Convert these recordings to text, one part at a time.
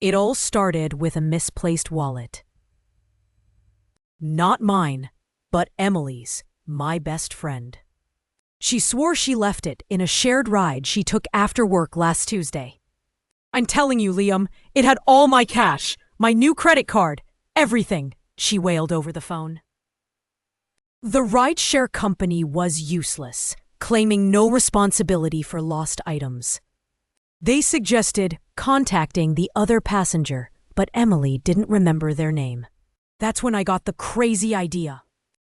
It all started with a misplaced wallet. Not mine, but Emily's, my best friend. She swore she left it in a shared ride she took after work last Tuesday. "I'm telling you, Liam, it had all my cash, my new credit card, everything," she wailed over the phone. The rideshare company was useless, claiming no responsibility for lost items. They suggested contacting the other passenger, but Emily didn't remember their name. That's when I got the crazy idea.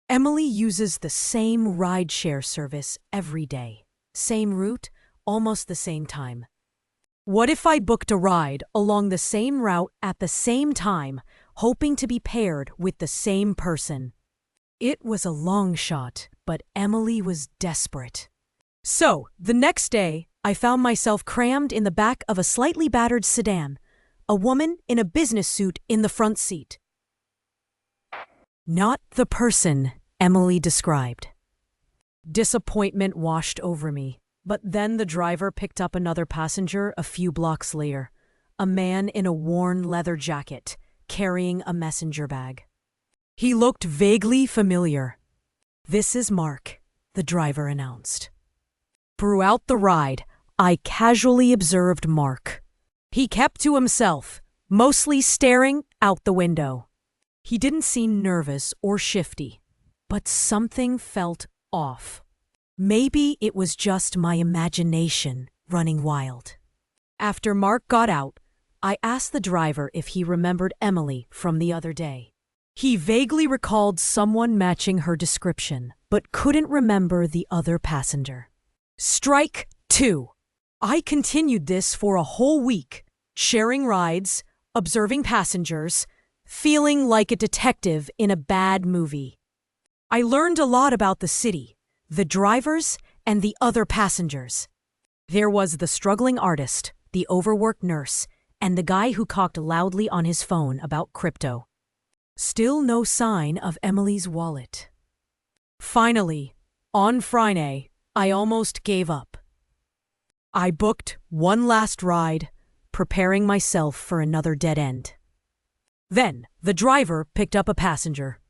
Emily uses the same rideshare service every day. Same route, almost the same time. What if I booked a ride along the same route at the same time, hoping to be paired with the same person? It was a long shot, but Emily was desperate. So, the next day, I found myself crammed in the back of a slightly battered sedan, a woman in a business suit in the front seat. Not the person Emily described. Disappointment washed over me, but then the driver picked up another passenger a few blocks later, a man in a worn leather jacket, carrying a messenger bag. He looked vaguely familiar. "This is Mark," the driver announced. Throughout the ride, I casually observed Mark. He kept to himself, mostly staring out the window. He didn't seem nervous or shifty, but something felt off. Maybe it was just my imagination running wild. After Mark got out, I asked the driver if he remembered Emily from the other day. He vaguely recalled someone matching her description, but couldn't remember the other passenger. Strike 2. I continued this for a whole week, sharing rides, observing passengers, feeling like a detective in a bad movie. I learned a lot about the city, the drivers, and the other passengers. There was the struggling artist, the overworked nurse, and the guy who talked loudly on his phone about crypto. Still no sign of Emily's wallet. Finally, on Friday, I almost gave up. I booked one last ride, preparing myself for another dead end. Then, the driver picked up a passenger.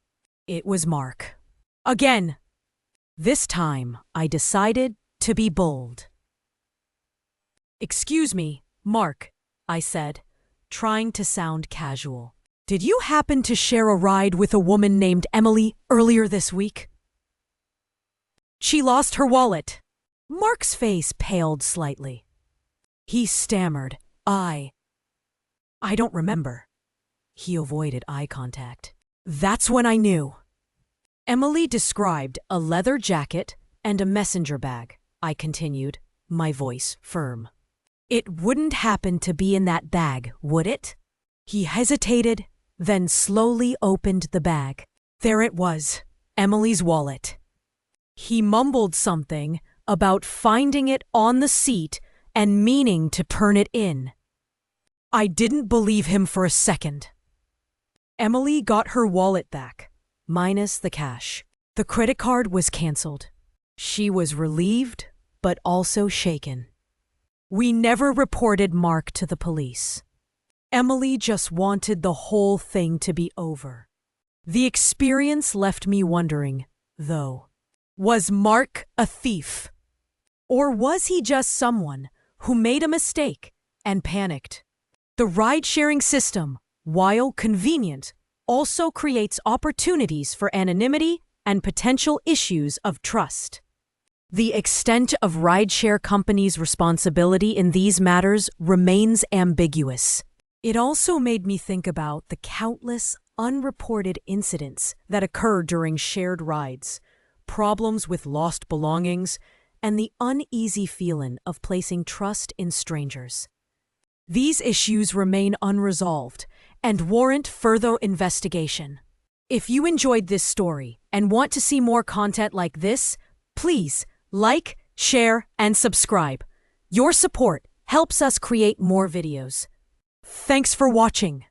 It was Mark. Again. This time, I decided to be bold. "Excuse me, Mark," I said, trying to sound casual. "Did you happen to share a ride with a woman named Emily earlier this week?" "She lost her wallet." Mark's face paled slightly. He stammered, I don't remember." He avoided eye contact. That's when I knew. Emily described a leather jacket and a messenger bag, I continued, my voice firm. "It wouldn't happen to be in that bag, would it?" He hesitated, then slowly opened the bag. There it was, Emily's wallet. He mumbled something about finding it on the seat and meaning to turn it in. I didn't believe him for a second. Emily got her wallet back, minus the cash. The credit card was canceled. She was relieved, but also shaken. We never reported Mark to the police. Emily just wanted the whole thing to be over. The experience left me wondering, though, was Mark a thief? Or was he just someone who made a mistake and panicked? The ride-sharing system, while convenient, also creates opportunities for anonymity and potential issues of trust. The extent of rideshare companies' responsibility in these matters remains ambiguous. It also made me think about the countless unreported incidents that occur during shared rides, problems with lost belongings, and the uneasy feeling of placing trust in strangers. These issues remain unresolved and warrant further investigation. If you enjoyed this story and want to see more content like this, please like, share, and subscribe. Your support helps us create more videos. Thanks for watching.